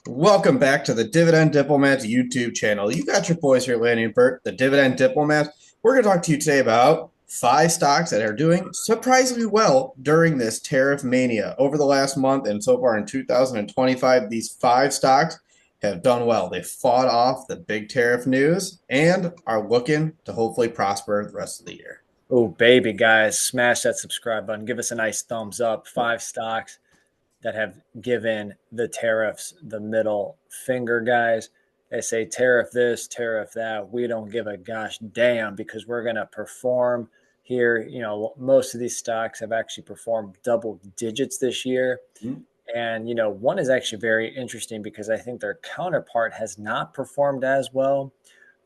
Welcome back to the Dividend Diplomats YouTube channel. You got your boys here, Lanny and Bert, the Dividend Diplomats. We're going to talk to you today about 5 stocks that are doing surprisingly well during this tariff mania. Over the last month and so far in 2025, these 5 stocks have done well. They fought off the big tariff news and are looking to hopefully prosper the rest of the year. Oh, baby, guys, smash that subscribe button. Give us a nice thumbs up. 5 stocks that have given the tariffs the middle finger, guys. They say tariff this, tariff that. We don't give a gosh damn because we're going to perform here. Most of these stocks have actually performed double digits this year. Mm-hmm. And, one is actually very interesting because I think their counterpart has not performed as well.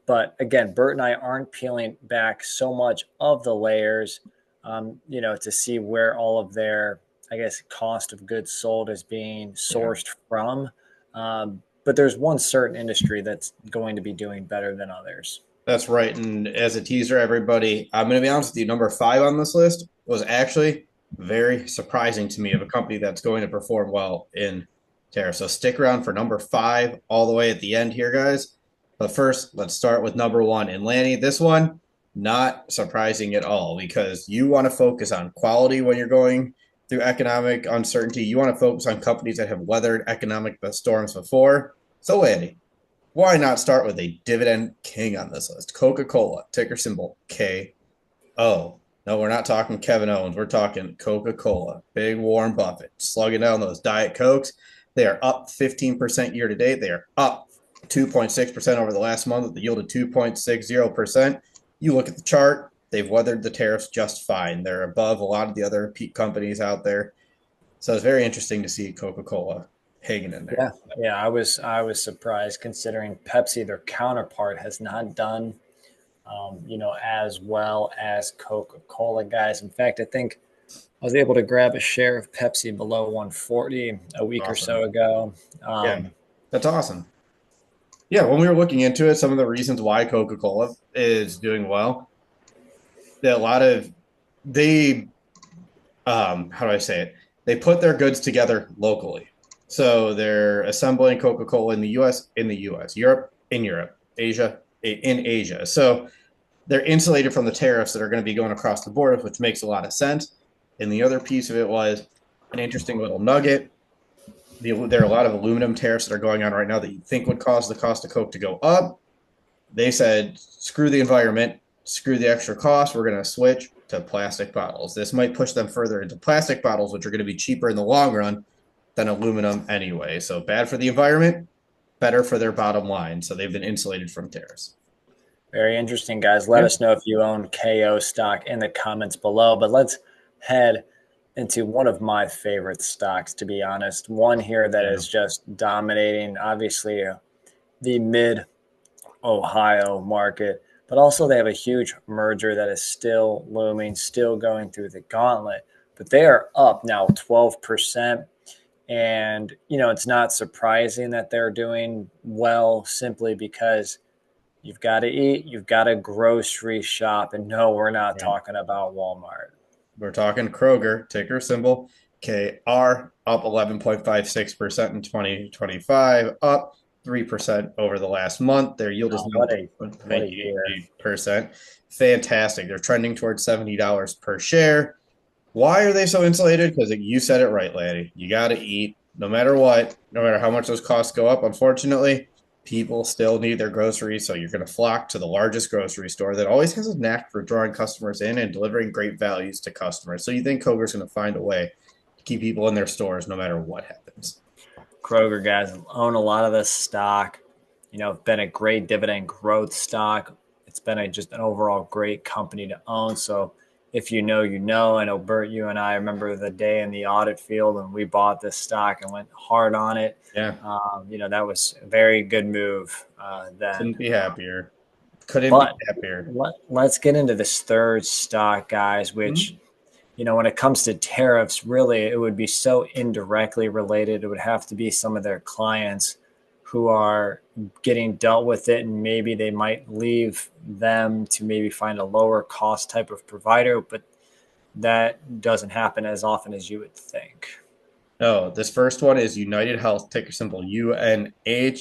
But again, Bert and I aren't peeling back so much of the layers, to see where all of their, I guess, cost of goods sold is being sourced from. But there's one certain industry that's going to be doing better than others. That's right. And as a teaser, everybody, I'm going to be honest with you. Number 5 on this list was actually very surprising to me of a company that's going to perform well in tariff. So stick around for number 5 all the way at the end here, guys. But first, let's start with number 1. And Lanny, this one, not surprising at all because you want to focus on quality when you're going through economic uncertainty. You want to focus on companies that have weathered economic storms before. So, Lanny, why not start with a dividend king on this list? Coca-Cola, ticker symbol KO. No, we're not talking Kevin Owens. We're talking Coca-Cola. Big Warren Buffett slugging down those Diet Cokes. They are up 15% year to date. They are up 2.6% over the last month with the yield of 2.60%. You look at the chart, they've weathered the tariffs just fine. They're above a lot of the other peak companies out there. So it's very interesting to see Coca-Cola hanging in there. Yeah, I was surprised considering Pepsi, their counterpart, has not done as well as Coca-Cola, guys. In fact, I think I was able to grab a share of Pepsi below 140 a week or so ago. Yeah, that's awesome. Yeah, when we were looking into it, some of the reasons why Coca-Cola is doing well, that a lot of they, how do I say it? They put their goods together locally. So they're assembling Coca-Cola in the U.S., Europe, in Europe, Asia, in Asia. So they're insulated from the tariffs that are going to be going across the board, which makes a lot of sense. And the other piece of it was an interesting little nugget. There are a lot of aluminum tariffs that are going on right now that you think would cause the cost of Coke to go up. They said, screw the environment, screw the extra cost. We're going to switch to plastic bottles. This might push them further into plastic bottles, which are going to be cheaper in the long run than aluminum anyway. So bad for the environment, better for their bottom line. So they've been insulated from tariffs. Very interesting, guys. Let us know if you own KO stock in the comments below. But let's head into one of my favorite stocks, to be honest. One here that is just dominating, obviously, the mid-Ohio market. But also they have a huge merger that is still looming, still going through the gauntlet. But they are up now 12%. And, it's not surprising that they're doing well simply because you've got to eat, you've got to grocery shop. And no, we're not talking about Walmart. We're talking Kroger, ticker symbol KR, up 11.56% in 2025, up 3% over the last month. Their yield is 8%. Fantastic. They're trending towards $70 per share. Why are they so insulated? Because you said it right, Lanny. You got to eat no matter what, no matter how much those costs go up. Unfortunately, people still need their groceries, so you're going to flock to the largest grocery store that always has a knack for drawing customers in and delivering great values to customers. So you think Kroger's going to find a way to keep people in their stores no matter what happens. Kroger, guys, own a lot of this stock. Been a great dividend growth stock. It's been just an overall great company to own. So if you know, you know. I know, Bert, you and I remember the day in the audit field when we bought this stock and went hard on it. Yeah. That was a very good move then. Couldn't be happier. Let's get into this third stock, guys, which, when it comes to tariffs, really, it would be so indirectly related. It would have to be some of their clients who are getting dealt with it, and maybe they might leave them to maybe find a lower cost type of provider, but that doesn't happen as often as you would think. No, this first one is United Health, ticker symbol UNH.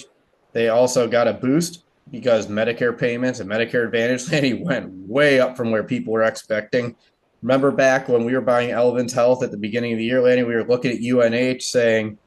They also got a boost because Medicare payments and Medicare Advantage Lanny went way up from where people were expecting. Remember back when we were buying Elevance Health at the beginning of the year, Lanny, we were looking at UNH saying,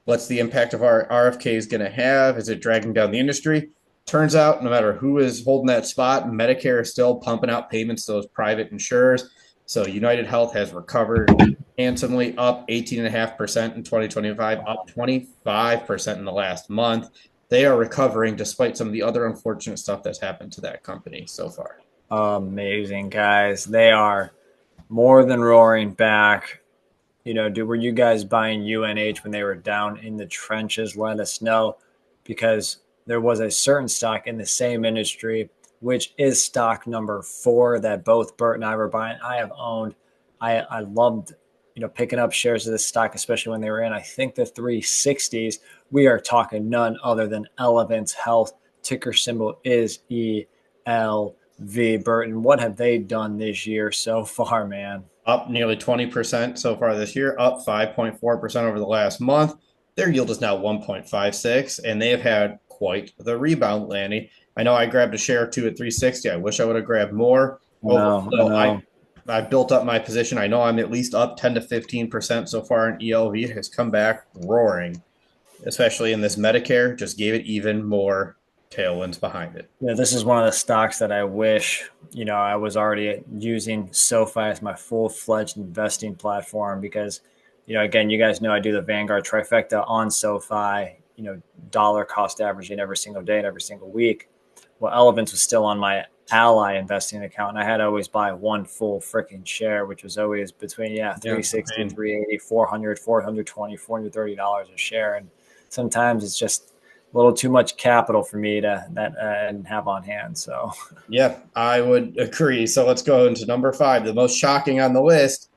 what's the impact of our RFK is going to have? Is it dragging down the industry? Turns out, no matter who is holding that spot, Medicare is still pumping out payments to those private insurers. So United Health has recovered handsomely, up 18.5% in 2025, up 25% in the last month. They are recovering despite some of the other unfortunate stuff that's happened to that company so far. Amazing, guys. They are more than roaring back. Were you guys buying UNH when they were down in the trenches? Let us know, because there was a certain stock in the same industry, which is stock number 4 that both Bert and I were buying. I have owned. I loved, picking up shares of this stock, especially when they were in, I think, the 360s. We are talking none other than Elevance Health. Ticker symbol is ELV. Burton, what have they done this year so far, man? Up nearly 20% so far this year, up 5.4% over the last month. Their yield is now 1.56, and they have had quite the rebound, Lanny. I know I grabbed a share or two at 360. I wish I would have grabbed more. I built up my position. I know I'm at least up 10 to 15% so far, and ELV has come back roaring, especially in this Medicare, just gave it even more tailwinds behind it. Yeah, this is one of the stocks that I wish, I was already using SoFi as my full-fledged investing platform because, again, you guys know I do the Vanguard trifecta on SoFi, dollar cost averaging every single day and every single week. Well, Elevance was still on my Ally investing account, and I had to always buy one full freaking share, which was always between 360, 380, 400, 420, $430 a share. And sometimes it's just a little too much capital for me to have on hand. So yeah, I would agree. So let's go into number 5, the most shocking on the list,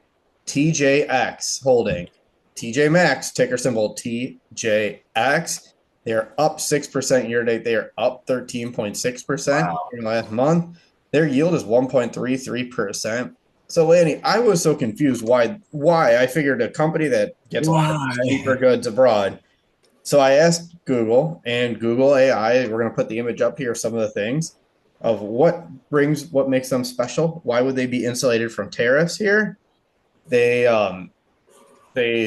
TJX Holding. TJ Maxx, ticker symbol TJX. They're up 6% year to date. They are up 13.6% in the last month. Their yield is 1.33%. So, Lanny, I was so confused why I figured a company that gets a lot of cheaper goods abroad. So I asked Google, and Google AI, we're going to put the image up here, some of the things of what makes them special. Why would they be insulated from tariffs here? They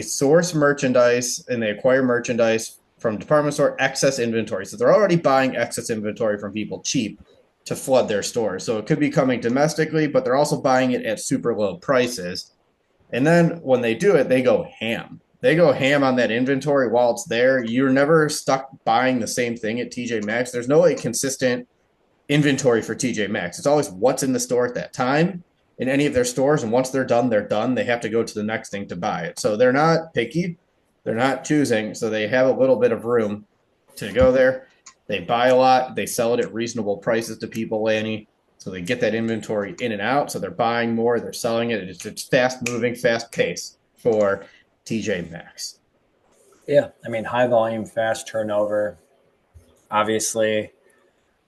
source merchandise and they acquire merchandise from department store excess inventory. So they're already buying excess inventory from people cheap to flood their stores. So it could be coming domestically, but they're also buying it at super low prices. And then when they do it, they go ham. They go ham on that inventory while it's there. You're never stuck buying the same thing at TJ Maxx. There's no consistent inventory for TJ Maxx. It's always what's in the store at that time in any of their stores. And once they're done, they're done. They have to go to the next thing to buy it. So they're not picky. They're not choosing. So they have a little bit of room to go there. They buy a lot. They sell it at reasonable prices to people, Lanny. So they get that inventory in and out. So they're buying more. They're selling it. It's fast moving, fast pace for TJ Maxx. Yeah. I mean, high volume, fast turnover. Obviously,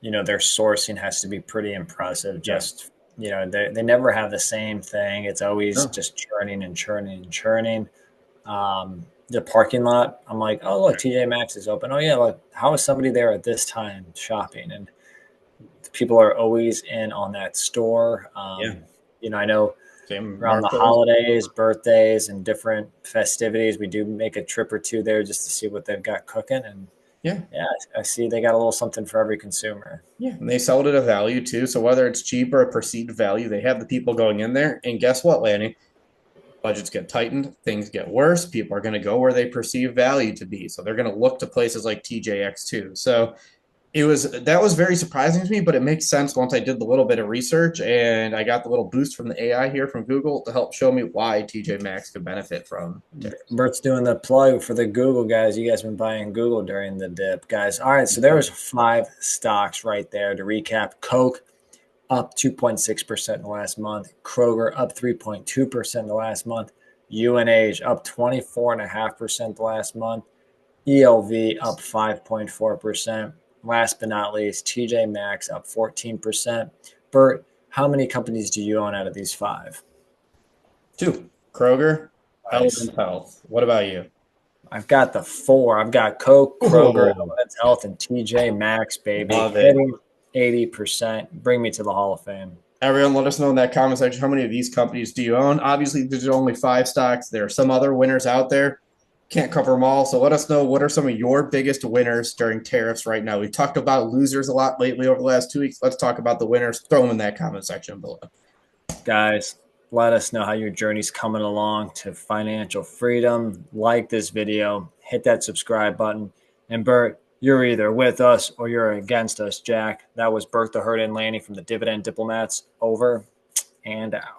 their sourcing has to be pretty impressive. Just, they never have the same thing. It's always just churning and churning and churning. The parking lot, I'm like, oh, look, TJ Maxx is open. Oh, yeah, look, how is somebody there at this time shopping? And people are always in on that store. I know around the holidays, birthdays, and different festivities, we do make a trip or two there just to see what they've got cooking. And yeah, I see they got a little something for every consumer. Yeah, and they sell it at a value too. So whether it's cheap or a perceived value, they have the people going in there. And guess what, Lanny? Budgets get tightened, things get worse. People are going to go where they perceive value to be. So they're going to look to places like TJX too. So that was very surprising to me, but it makes sense once I did the little bit of research and I got the little boost from the AI here from Google to help show me why TJ Maxx could benefit from. Bert's doing the plug for the Google guys. You guys been buying Google during the dip, guys. All right, so there was 5 stocks right there. To recap, Coke up 2.6% in the last month. Kroger up 3.2% in the last month. UNH up 24.5% the last month. ELV up 5.4%. Last but not least, TJ Maxx up 14%. Bert, how many companies do you own out of these 5? 2. Kroger, Elevance Health. What about you? I've got the 4. I've got Coke, Kroger, Oh, Elevance Health, and TJ Maxx, baby. love it. Hitting 80%. Bring me to the Hall of Fame. Everyone, let us know in that comment section how many of these companies do you own. Obviously, there's only 5 stocks. There are some other winners out there. Can't cover them all. So let us know what are some of your biggest winners during tariffs right now. We've talked about losers a lot lately over the last 2 weeks. Let's talk about the winners. Throw them in that comment section below. Guys, let us know how your journey's coming along to financial freedom. Like this video, hit that subscribe button. And Bert, you're either with us or you're against us, Jack. That was Bert the Herd and Lanny from the Dividend Diplomats. Over and out.